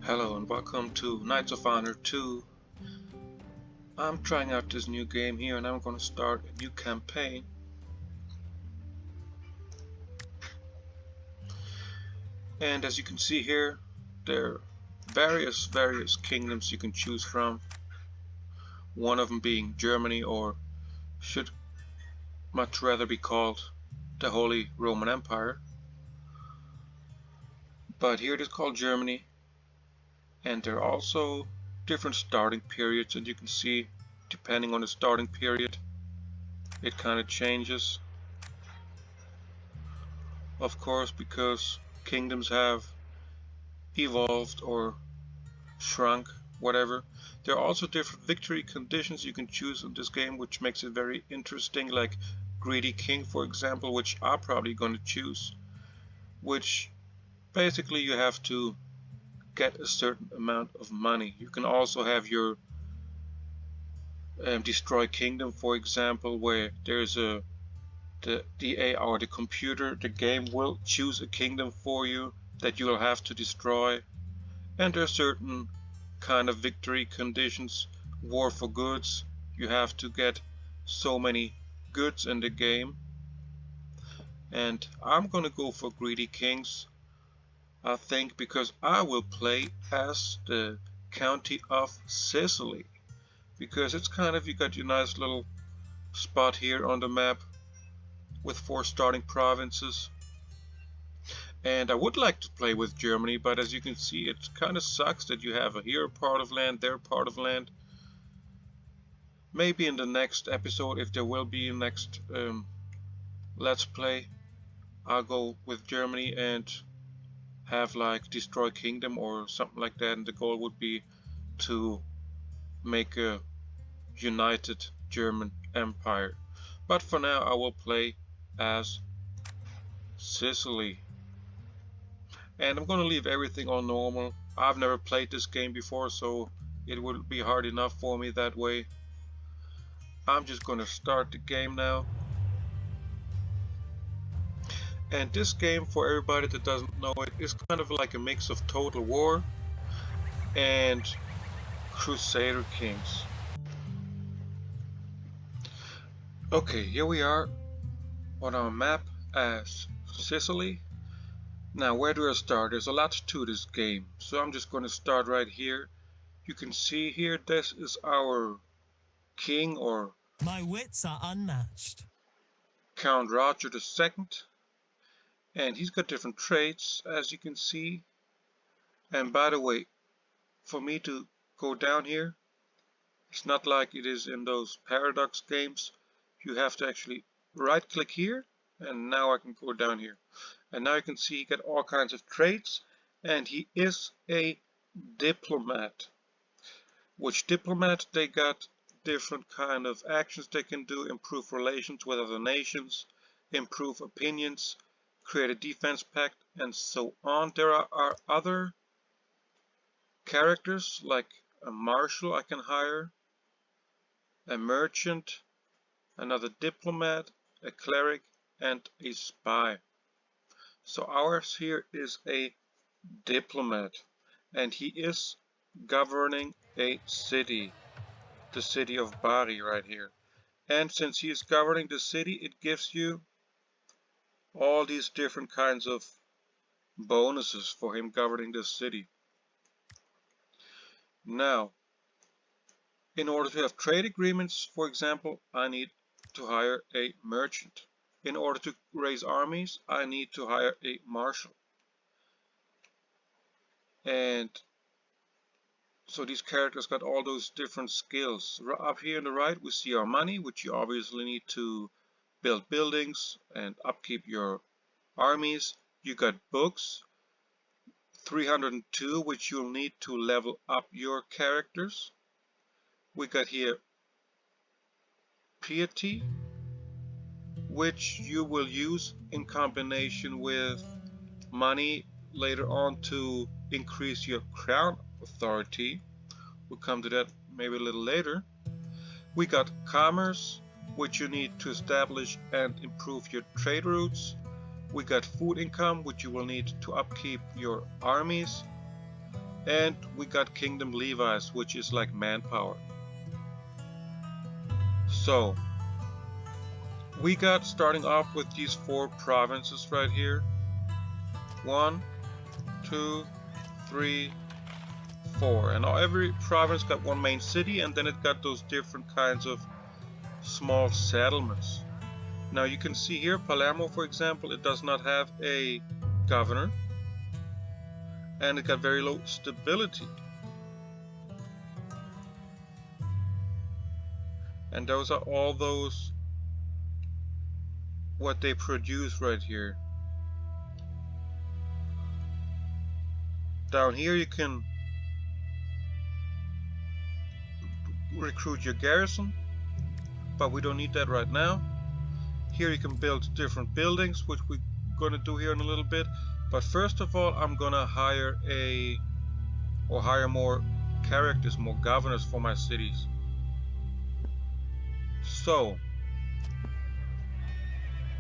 Hello and welcome to Knights of Honor 2. I'm trying out this new game here and I'm going to start a new campaign. And as you can see here, there are various kingdoms you can choose from. One of them being Germany, or should much rather be called the Holy Roman Empire. But here it is called Germany. And there are also different starting periods, and you can see depending on the starting period it kind of changes, of course, because kingdoms have evolved or shrunk, whatever. There are also different victory conditions you can choose in this game, which makes it very interesting, like Greedy King, for example, which I'm probably going to choose, which basically you have to get a certain amount of money. You can also have your destroy kingdom, for example, where there's the AI or the computer, the game will choose a kingdom for you that you will have to destroy. And there are certain kind of victory conditions. War for goods, you have to get so many goods in the game. And I'm gonna go for Greedy Kings, I think, because I will play as the county of Sicily. Because it's kind of, you got your nice little spot here on the map with 4 starting provinces. And I would like to play with Germany, but as you can see, it kind of sucks that you have here a part of land, there a part of land. Maybe in the next episode, if there will be a next Let's Play, I'll go with Germany and have like Destroy Kingdom or something like that, and the goal would be to make a united German Empire. But for now I will play as Sicily. And I'm gonna leave everything on normal. I've never played this game before, so it would be hard enough for me that way. I'm just gonna start the game now. And this game, for everybody that doesn't know it, is kind of like a mix of Total War and Crusader Kings. Okay, here we are on our map as Sicily. Now, where do I start? There's a lot to this game, so I'm just going to start right here. You can see here, this is our king, or my wits are unmatched. Count Roger II, and he's got different traits, as you can see. And by the way, for me to go down here, it's not like it is in those Paradox games. You have to actually right click here, and now I can go down here. And now you can see he got all kinds of traits, and he is a diplomat. Which diplomat, they got different kind of actions they can do: improve relations with other nations, improve opinions, create a defense pact, and so on. There are other characters like a marshal I can hire, a merchant, another diplomat, a cleric, and a spy. So ours here is a diplomat, and he is governing a city, the city of Bari right here. And since he is governing the city, it gives you all these different kinds of bonuses for him governing the city. Now, in order to have trade agreements, for example, I need to hire a merchant. In order to raise armies, I need to hire a marshal. And so these characters got all those different skills. Up here on the right, we see our money, which you obviously need to build buildings and upkeep your armies. You got books, 302, which you'll need to level up your characters. We got here piety, which you will use in combination with money later on to increase your crown authority. We'll come to that maybe a little later. We got commerce, which you need to establish and improve your trade routes. We got food income, which you will need to upkeep your armies. And we got Kingdom Levi's, which is like manpower. So we got, starting off with these 4 provinces right here. 1, 2, 3, 4. And every province got 1 main city, and then it got those different kinds of small settlements. Now you can see here, Palermo, for example, it does not have a governor, and it got very low stability. And those are all those, what they produce right here. Down here you can recruit your garrison, but we don't need that right now. Here you can build different buildings, which we're gonna do here in a little bit. But first of all, I'm gonna hire more characters, more governors for my cities. So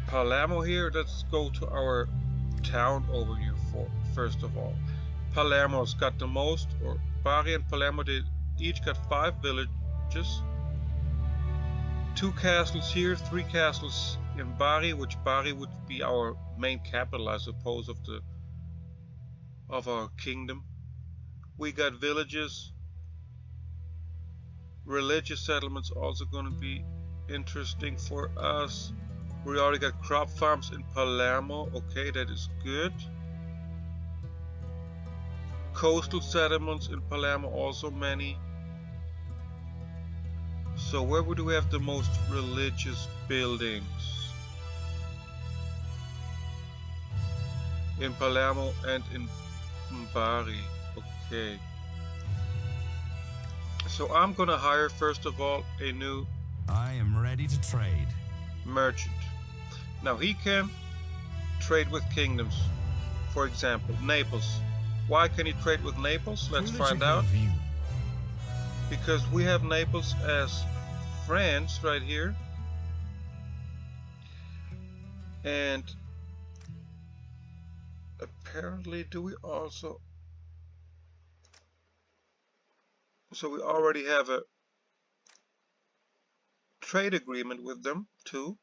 Palermo here, let's go to our town overview first of all. Palermo's got the most, or Bari and Palermo, they each got 5 villages. 2 castles here, 3 castles in Bari, which Bari would be our main capital, I suppose, of our kingdom. We got villages, religious settlements also going to be interesting for us. We already got crop farms in Palermo, okay, that is good. Coastal settlements in Palermo, also many. So where would we have the most religious buildings? In Palermo and in Bari, okay. So I'm gonna hire first of all a new I am ready to trade. merchant. Now he can trade with kingdoms. For example, Naples. Why can he trade with Naples? Let's find out. Because we have Naples as France right here. And apparently do we also... So we already have a trade agreement with them too.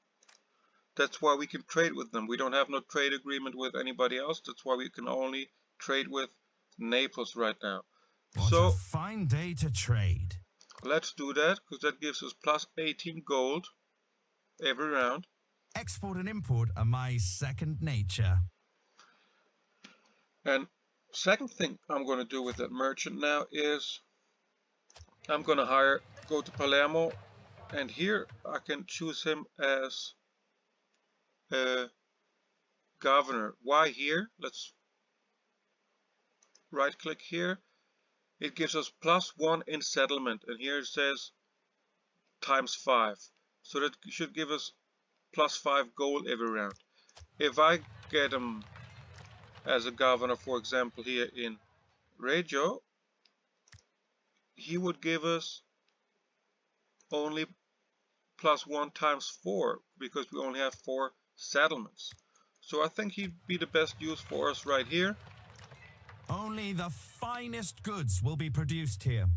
That's why we can trade with them. We don't have no trade agreement with anybody else. That's why we can only trade with Naples right now. What So a fine day to trade. let's do that, because that gives us plus 18 gold every round. Export and import are my second nature. And second thing I'm going to do with that merchant now is I'm going to go to Palermo, and here I can choose him as a governor. Why here? Let's right click here. It gives us +1 in settlement, and here it says ×5. So that should give us +5 gold every round. If I get him as a governor, for example, here in Reggio, he would give us only +1 ×4, because we only have 4 settlements. So I think he'd be the best use for us right here. Only the finest goods will be produced here.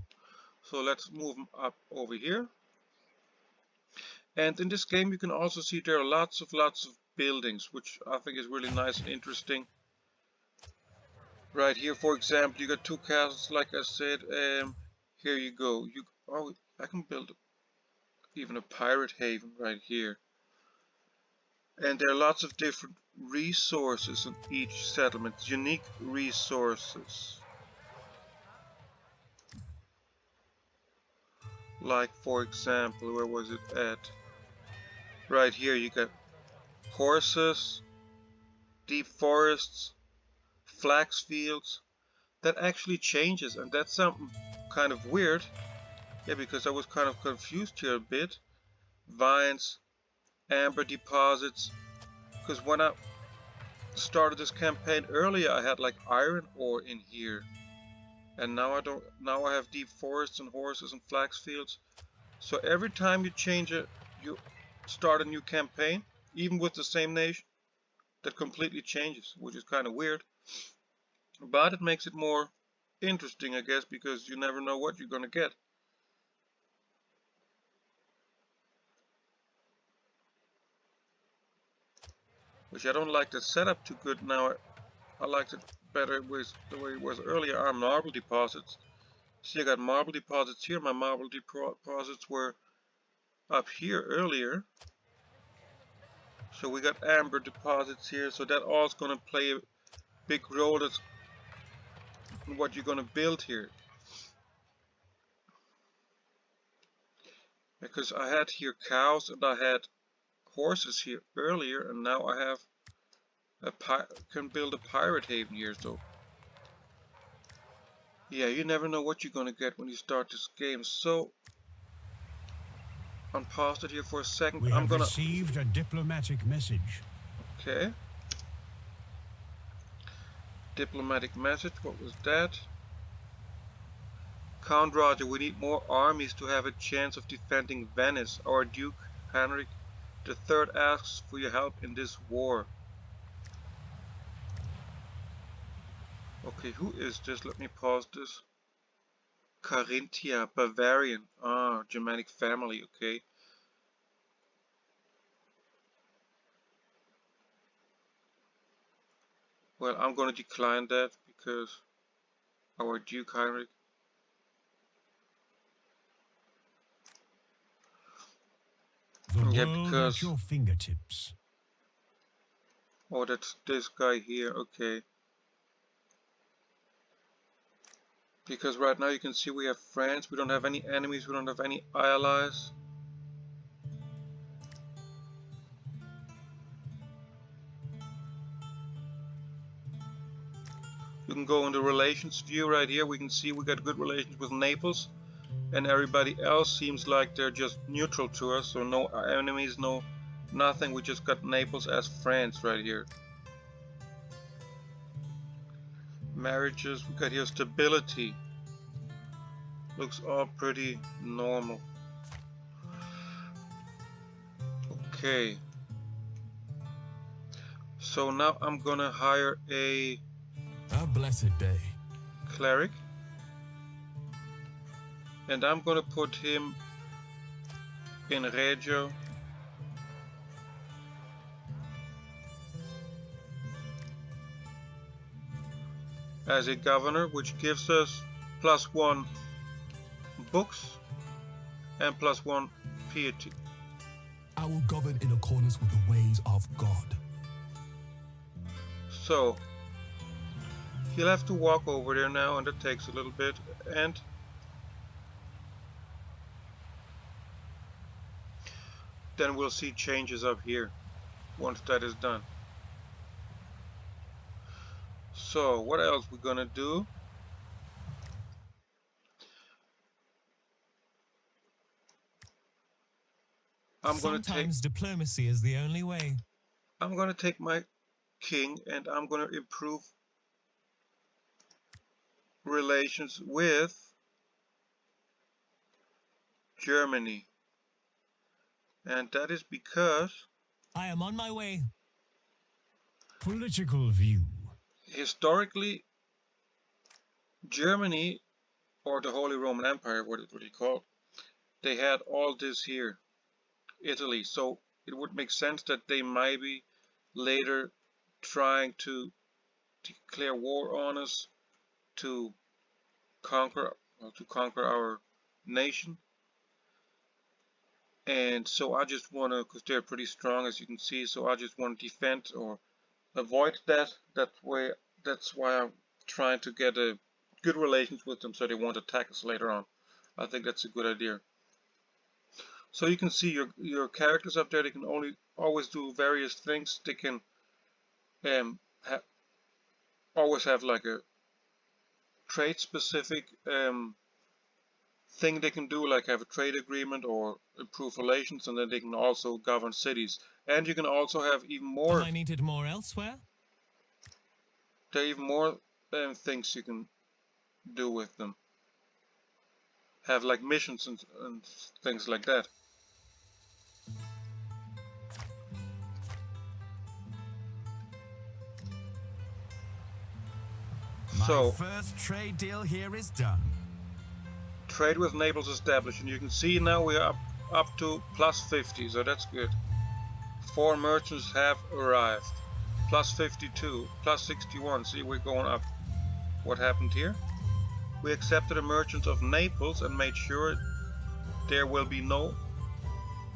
So let's move him up over here. And in this game you can also see there are lots of buildings, which I think is really nice and interesting. Right here, for example, you got 2 castles, like I said. Here you go. I can build even a pirate haven right here. And there are lots of different resources in each settlement, unique resources. Like, for example, where was it at? Right here you got horses, deep forests, flax fields. That actually changes, and that's something kind of weird. Yeah, because I was kind of confused here a bit. Vines, amber deposits. Because when I started this campaign earlier, I had like iron ore in here. And now I don't. Now I have deep forests and horses and flax fields. So every time you start a new campaign, even with the same nation, that completely changes, which is kind of weird. But it makes it more interesting, I guess, because you never know what you're gonna get. Which I don't like the setup too good now. I liked it better with the way it was earlier. Our marble deposits. See, I got marble deposits here. My marble deposits were up here earlier. So we got amber deposits here. So that all's gonna play a big role in what you're gonna build here. Because I had here cows and I had horses here earlier, and now I have can build a pirate haven here. So yeah, you never know what you're gonna get when you start this game. So unpause it here for a second. We I'm have gonna received a diplomatic message. okay. Diplomatic message. What was that? Count Roger, we need more armies to have a chance of defending Venice. Our Duke Heinrich III asks for your help in this war. Okay, who is this? Let me pause this. Carinthia, Bavarian. Ah, Germanic family, okay. Well, I'm gonna decline that because our Duke Heinrich. The Yeah, world at because your fingertips. oh, that's this guy here, okay. Because right now you can see we have France, we don't have any enemies, we don't have any allies. You can go in the relations view right here, we can see we got good relations with Naples. And everybody else seems like they're just neutral to us, so no enemies, no nothing, we just got Naples as France right here. Marriages, we got here stability. Looks all pretty normal. Okay. So now I'm gonna hire a blessed day. cleric. And I'm gonna put him in Reggio. As a governor, which gives us +1 books and +1 piety. I will govern in accordance with the ways of God. So he'll have to walk over there now, and that takes a little bit. And then we'll see changes up here once that is done. So what else we're gonna do? Sometimes diplomacy is the only way. I'm gonna take my king and I'm gonna improve relations with Germany. And that is because I am on my way. Political view. historically Germany, or the Holy Roman Empire, what it really called, they had all this here, Italy. So it would make sense that they might be later trying to declare war on us to conquer our nation. And so I just want to, because they're pretty strong as you can see, so I just want to defend or avoid that. That's why I'm trying to get a good relations with them so they won't attack us later on. I think that's a good idea. So you can see your characters up there. They can always do various things. They can ha always have like a trade specific thing they can do, like have a trade agreement or improve relations, and then they can also govern cities. And you can also have even more. Am I needed more elsewhere? There are even more things you can do with them. Have like missions and things like that. My first trade deal here is done. Trade with Naples established, and you can see now we are up to plus 50, so that's good. 4 merchants have arrived. Plus 52, plus 61. See, we're going up. What happened here? We accepted a merchant of Naples and made sure there will be no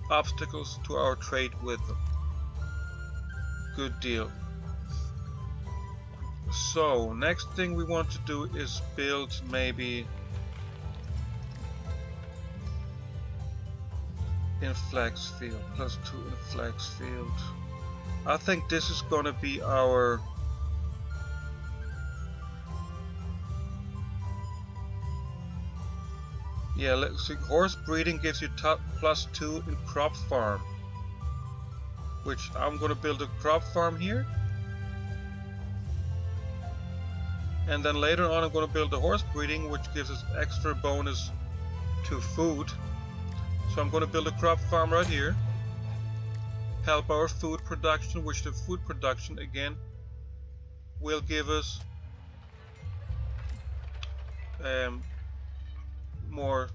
obstacles to our trade with them. Good deal. So, next thing we want to do is build maybe in Flaxfield, plus 2 in Flaxfield. I think this is gonna be our let's see. Horse breeding gives you plus 2 in crop farm, which I'm gonna build a crop farm here. And then later on I'm going to build the horse breeding, which gives us extra bonus to food. So I'm going to build a crop farm right here. Help our food production, which the food production again will give us more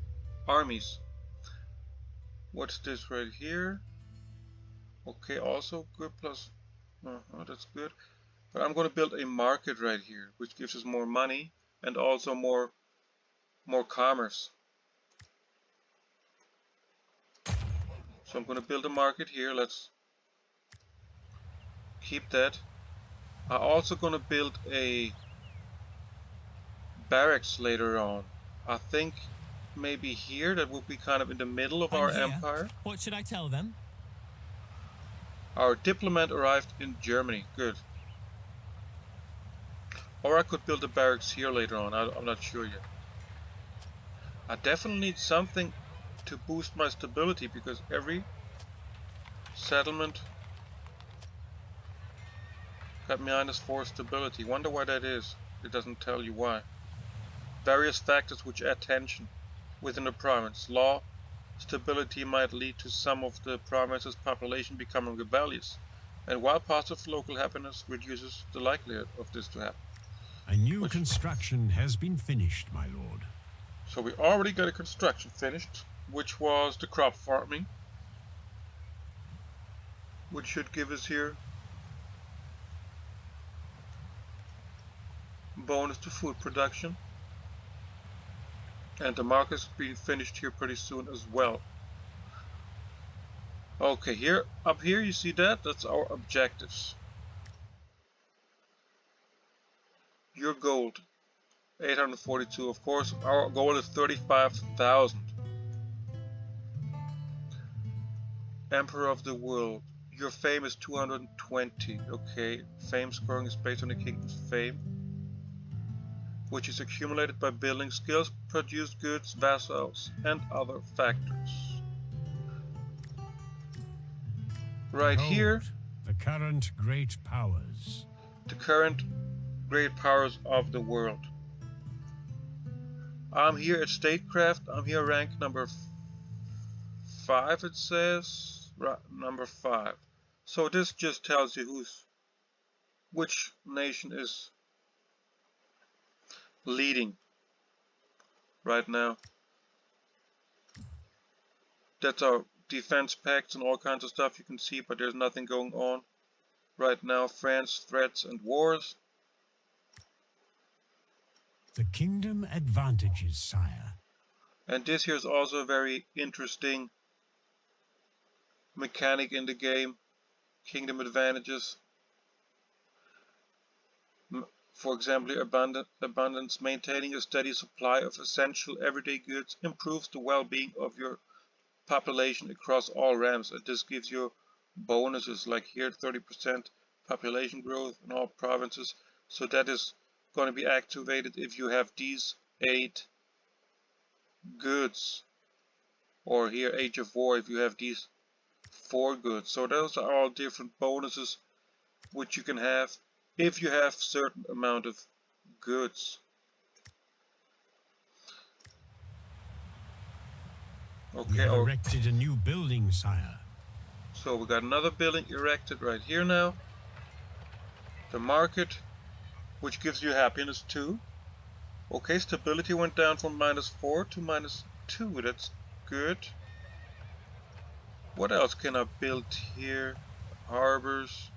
armies. What's this right here? Okay, also good plus, that's good. But I'm going to build a market right here, which gives us more money and also more commerce. So I'm going to build a market here. Let's keep that. I'm also going to build a barracks later on. I think maybe here, that will be kind of in the middle of our empire. What should I tell them? Our diplomat arrived in Germany. Good. Or I could build a barracks here later on. I'm not sure yet. I definitely need something to boost my stability, because every settlement got -4 stability. Wonder why that is. It doesn't tell you why. Various factors which add tension within a province. Law stability might lead to some of the province's population becoming rebellious, and while positive local happiness reduces the likelihood of this to happen. A new construction has been finished, my lord. So we already got a construction finished, which was the crop farming, which should give us here bonus to food production, and the market's being finished here pretty soon as well. Okay, here up here you see that's our objectives. Your gold 842. Of course our goal is 35,000. Emperor of the world, your fame is 220. Okay, fame scoring is based on the kingdom's fame, which is accumulated by building skills, produced goods, vassals, and other factors. Right here, the current great powers. The current great powers of the world. I'm here at statecraft. I'm here rank number 5, it says. Number 5. So this just tells you which nation is leading right now. That's our defense pacts and all kinds of stuff you can see, but there's nothing going on right now. France, threats and wars. The kingdom advantages, sire. And this here is also a very interesting mechanic in the game. Kingdom advantages. For example, abundance. Maintaining a steady supply of essential everyday goods improves the well-being of your population across all realms, and this gives you bonuses like here 30% population growth in all provinces. So that is going to be activated if you have these 8 goods, or here Age of War if you have these 4 goods. So those are all different bonuses which you can have if you have certain amount of goods. Okay, we have erected a new building, sire. So we got another building erected right here now. The market which gives you happiness too. Okay, stability went down from -4 to -2. That's good. What else can I build here? Harbors,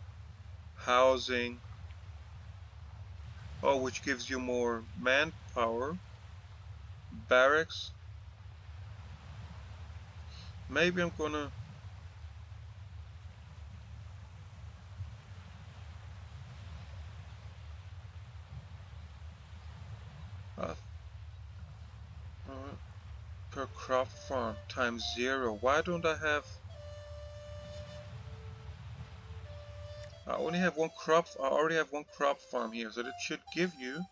housing. Oh, which gives you more manpower. Barracks. Maybe I'm gonna... Uh, per crop farm times 0. Why don't I have... I only have one crop... I already have one crop farm here, so that should give you...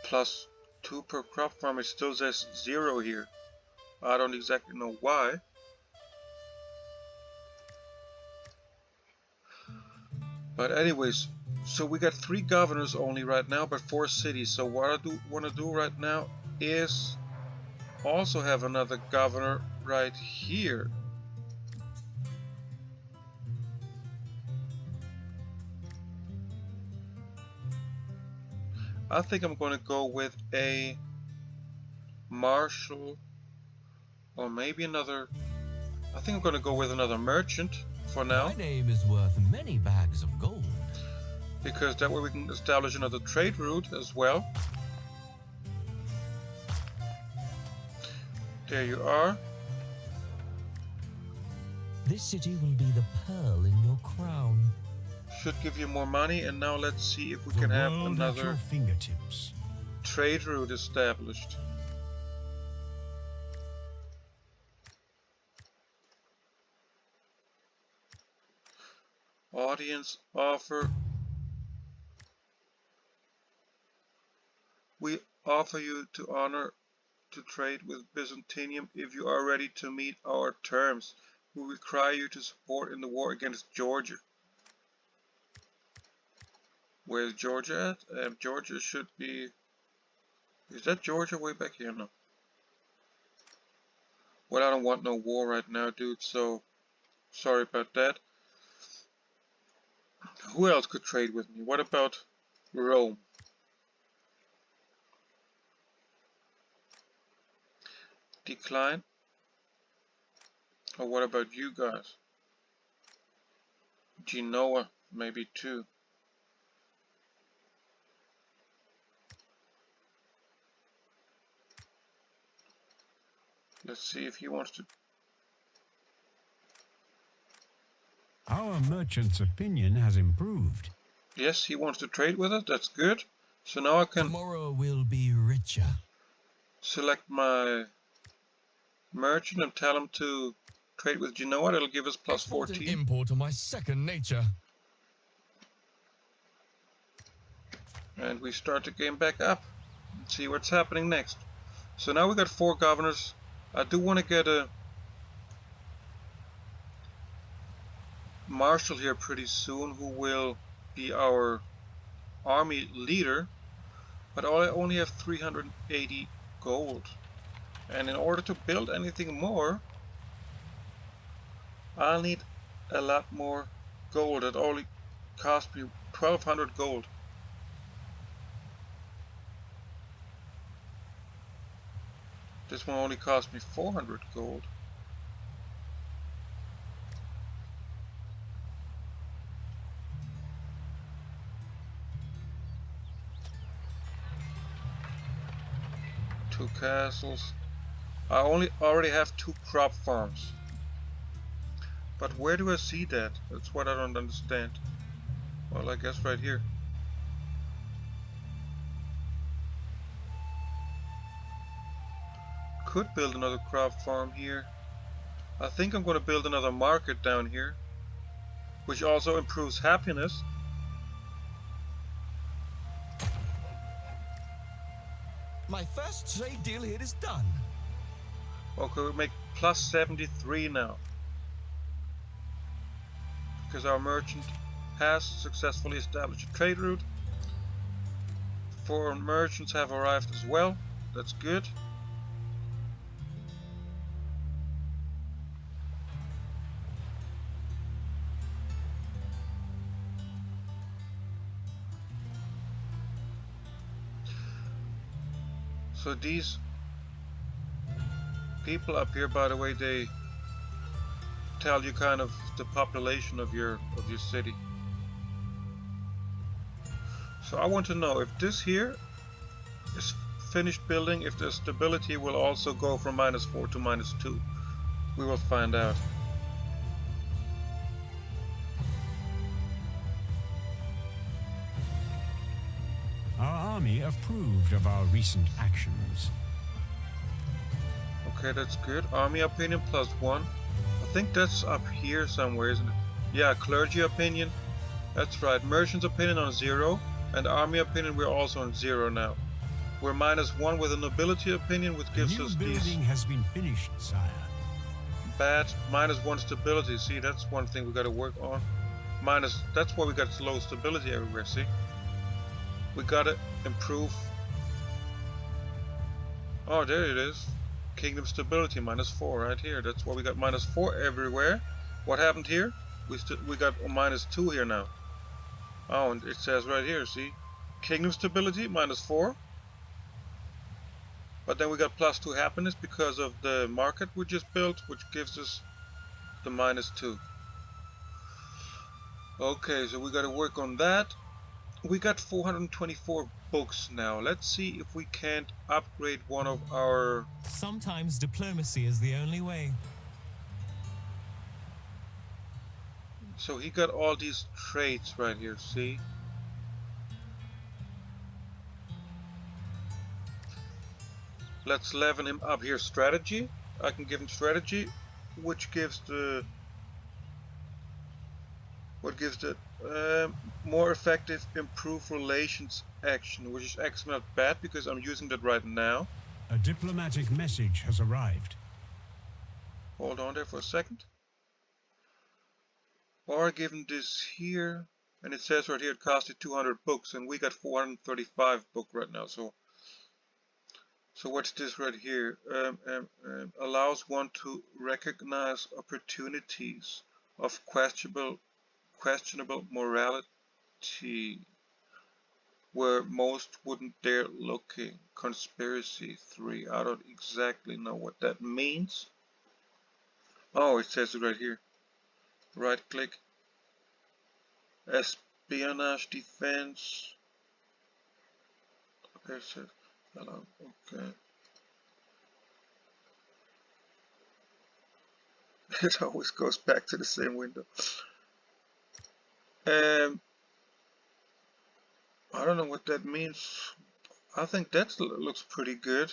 +2 per crop farm. It still says 0 here. I don't exactly know why. But anyways, so we got 3 governors only right now, but 4 cities. So what I want to do right now is also have another governor right here. I think I'm going to go with a marshal, or maybe another... I think I'm going to go with another merchant for now. My name is worth many bags of gold. Because that way we can establish another trade route as well. There you are. This city will be the pearl in your crown. Should give you more money, and now let's see if we can have another fingertips. trade route established. Audience offer. We offer you to honor to trade with Byzantium if you are ready to meet our terms. We require you to support in the war against Georgia. Where's Georgia at? Georgia should be... Is that Georgia way back here? No. Well, I don't want no war right now, dude, so sorry about that. Who else could trade with me? What about Rome? Decline? Or what about you guys? Genoa, maybe too. Let's see if he wants to... Our merchant's opinion has improved. Yes, he wants to trade with us. That's good. So now I can Tomorrow will be richer. select my merchant and tell him to trade with Genoa. That'll give us +14. Import are my second nature. And we start the game back up and see what's happening next. So now we got 4 governors. I do want to get a marshal here pretty soon who will be our army leader, but I only have 380 gold, and in order to build anything more I'll need a lot more gold. It only cost me 1200 gold. This one only cost me 400 gold. Two castles. I already have 2 crop farms. But where do I see that? That's what I don't understand. Well, I guess right here. Could build another crop farm here. I think I'm going to build another market down here, which also improves happiness. My first trade deal here is done. Okay, we make plus 73 now, because our merchant has successfully established a trade route. 4 merchants have arrived as well. That's good. So these people up here, by the way, they tell you kind of the population of your city. So I want to know if this here is finished building, if the stability will also go from -4 to -2. We will find out. Our army approved of our recent actions. Okay, that's good. Army opinion +1. I think that's up here somewhere, isn't it? Yeah, clergy opinion. That's right. Merchant's opinion on 0. And army opinion, we're also on 0 now. We're -1 with a nobility opinion, which gives us The new building has been finished, sire. bad -1 stability. See, that's one thing we got to work on. That's why we got low stability everywhere. See, we got to improve. Oh, there it is. Kingdom stability -4 right here. That's why we got -4 everywhere. What happened here? We got a -2 here now. Oh, and it says right here. See, kingdom stability -4. But then we got +2 happiness because of the market we just built, which gives us the -2. Okay, so we got to work on that. We got 424 books now. Let's see if we can't upgrade one of our... Sometimes diplomacy is the only way. So he got all these traits right here, see? Let's level him up here. Strategy. I can give him strategy, which gives the... What gives the more effective improve relations action, which is actually not bad because I'm using that right now. A diplomatic message has arrived. Hold on there for a second. Or give him this here, and it says right here it costed 200 books, and we got 435 book right now. So what's this right here? Allows one to recognize opportunities of questionable morality where most wouldn't dare looking. Conspiracy 3. I don't exactly know what that means. Oh, it says it right here. Right click. Espionage defense. Okay, it says hello. Okay. It always goes back to the same window. I don't know what that means. I think that looks pretty good.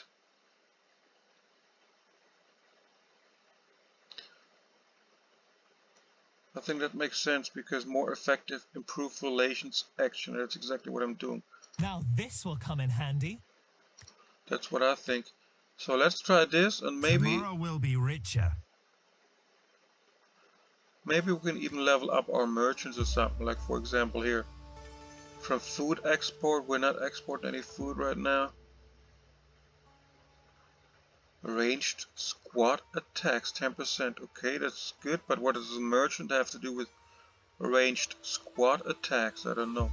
I think that makes sense because more effective, improved relations action. That's exactly what I'm doing. Now this will come in handy. That's what I think. So let's try this and maybe... Tomorrow will be richer. Maybe we can even level up our merchants or something. Like for example here. From food export, we're not exporting any food right now. Ranged squad attacks 10%. Okay, that's good, but what does a merchant have to do with ranged squad attacks? I don't know.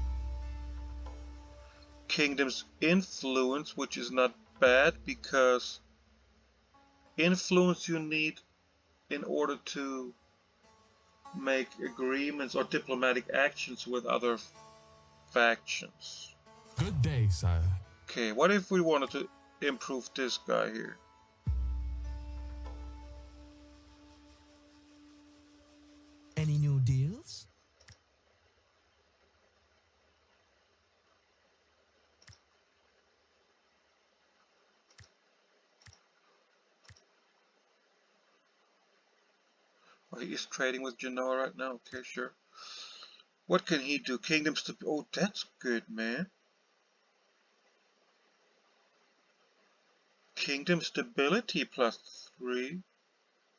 Kingdom's influence, which is not bad because influence you need in order to make agreements or diplomatic actions with other factions. Good day, sire. Okay, what if we wanted to improve this guy here? Any new deals? Oh, he is trading with Genoa right now. Okay, sure. What can he do? Kingdoms to... Oh, that's good, man. Kingdom stability +3.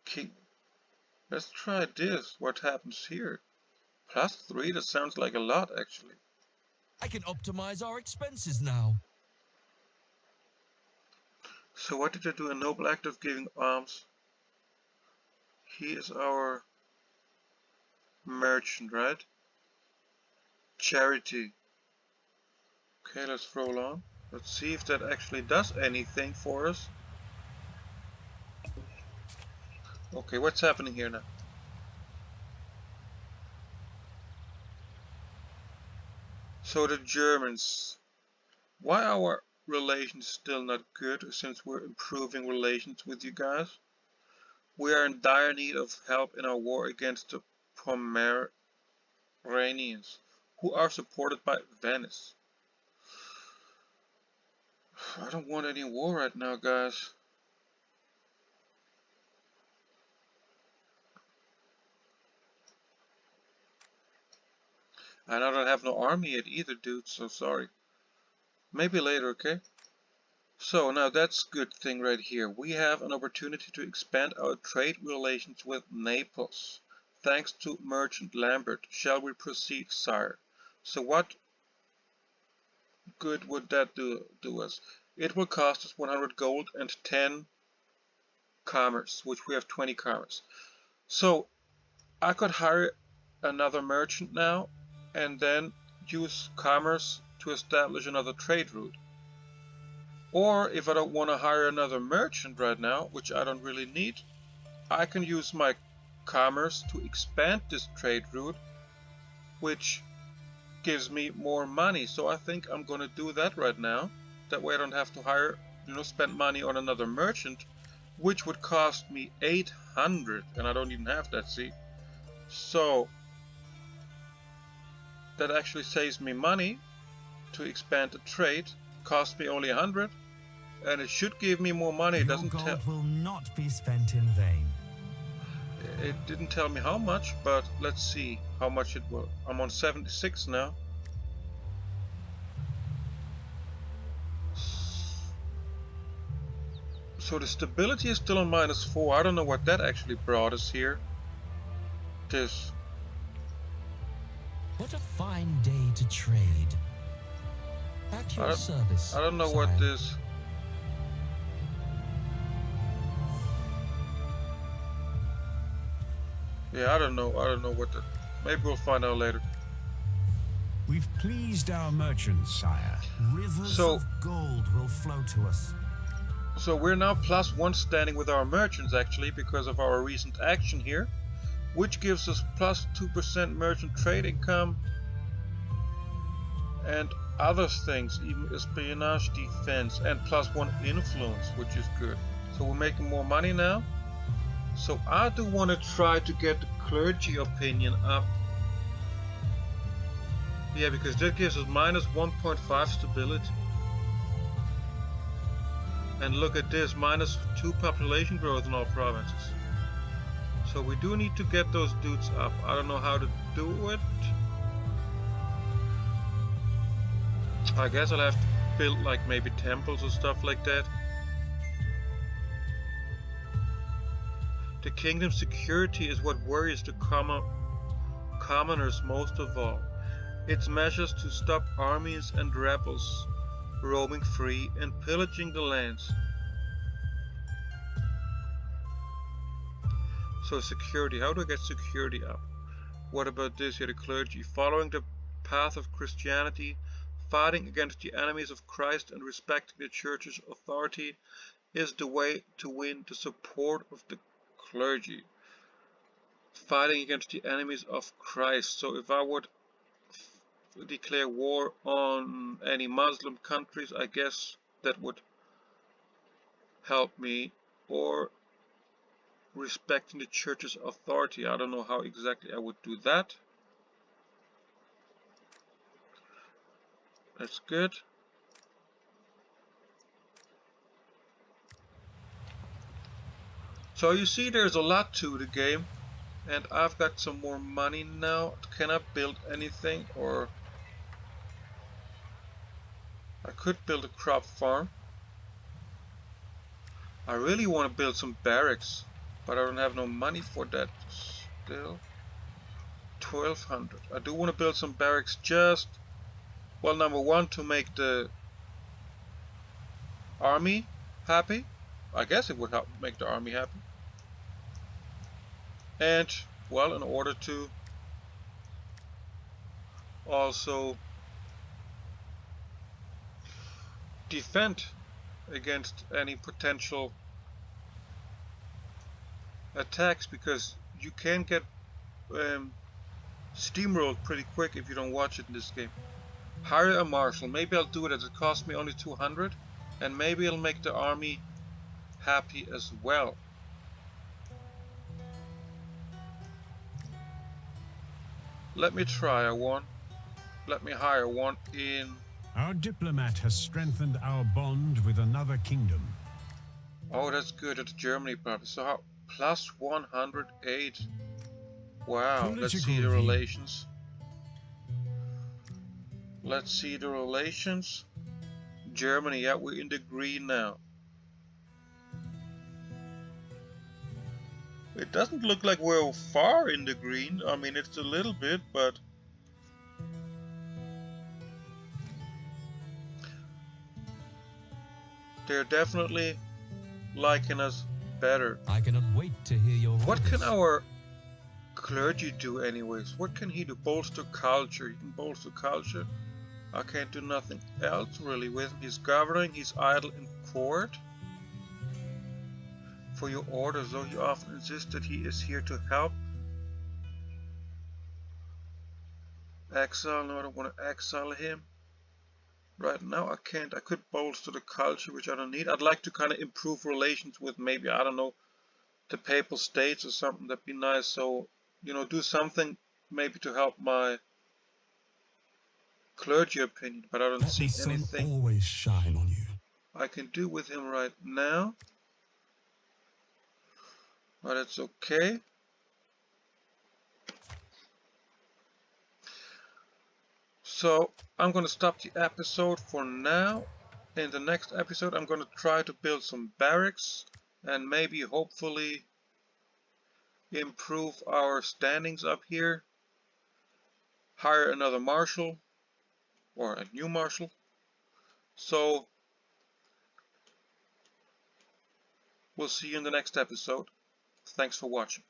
King... Let's try this. What happens here? +3, that sounds like a lot, actually. I can optimize our expenses now. So what did I do? A noble act of giving alms. He is our merchant, right? Charity. Okay, let's roll on. Let's see if that actually does anything for us. Okay, what's happening here now? So the Germans, why are our relations still not good since we're improving relations with you guys? We are in dire need of help in our war against the Pomeranians, who are supported by Venice. I don't want any war right now, guys. And I don't have no army yet either, dude, so sorry. Maybe later, okay? So now that's a good thing right here. We have an opportunity to expand our trade relations with Naples. Thanks to Merchant Lambert. Shall we proceed, sire? So what good would that do us? It will cost us 100 gold and 10 commerce, which we have 20 commerce. So I could hire another merchant now and then use commerce to establish another trade route. Or if I don't want to hire another merchant right now, which I don't really need, I can use my commerce to expand this trade route, which gives me more money. So I think I'm gonna do that right now. That way I don't have to hire, spend money on another merchant, which would cost me 800, and I don't even have that, see? So that actually saves me money to expand the trade. Cost me only 100, and it should give me more money. It doesn't tell. Your gold will not be spent in vain. It didn't tell me how much, but let's see how much it will. I'm on 76 now. So the stability is still on -4. I don't know what that actually brought us here. This. What a fine day to trade. At your service. I don't know sire. what this. Yeah, I don't know what that. Maybe we'll find out later. We've pleased our merchants, sire. Rivers of gold will flow to us. So we're now +1 standing with our merchants actually because of our recent action here, which gives us +2% merchant trade income and other things, even espionage defense, and +1 influence, which is good. So we're making more money now. So I do want to try to get the clergy opinion up. Yeah, because that gives us -1.5 stability. And look at this, -2 population growth in all provinces. So we do need to get those dudes up. I don't know how to do it. I guess I'll have to build like maybe temples or stuff like that. The kingdom's security is what worries the commoners most of all. Its measures to stop armies and rebels roaming free and pillaging the lands. So security, how do I get security up? What about this here, the clergy? Following the path of Christianity, fighting against the enemies of Christ and respecting the church's authority is the way to win the support of the clergy. Fighting against the enemies of Christ. So if I would declare war on any Muslim countries, I guess that would help me. Or respecting the church's authority. I don't know how exactly I would do that. That's good. So you see there's a lot to the game, and I've got some more money now. Can I build anything? Or I could build a crop farm. I really want to build some barracks, but I don't have no money for that still. 1200. I do want to build some barracks just, well, number one, to make the army happy. I guess it would help make the army happy. And, well, in order to also defend against any potential attacks, because you can get steamrolled pretty quick if you don't watch it in this game. Hire a marshal. Maybe I'll do it as it costs me only 200, and maybe it'll make the army happy as well. Let me try one. Let me hire one in. Our diplomat has strengthened our bond with another kingdom. Oh, that's good. It's Germany, probably. So how? Plus 108. Wow. Let's see the relations. Let's see the relations. Germany, yeah, we're in the green now. It doesn't look like we're far in the green. I mean, it's a little bit, but they're definitely liking us better. I cannot wait to hear your What orders. can our clergy do anyways? What can he do? Bolster culture. He can bolster culture. I can't do nothing else really with him. He's governing. He's idle in court. For your orders, though, he often insists that he is here to help. Exile. No, I don't want to exile him. Right now I can't. I could bolster the culture, which I don't need. I'd like to kind of improve relations with maybe, I don't know, the Papal States or something. That'd be nice. So, you know, do something maybe to help my clergy opinion, but I don't Let see the sun anything always shine on you. I can do with him right now. But it's okay. So I'm going to stop the episode for now. In the next episode I'm going to try to build some barracks and maybe hopefully improve our standings up here. Hire another marshal or a new marshal. So we'll see you in the next episode. Thanks for watching.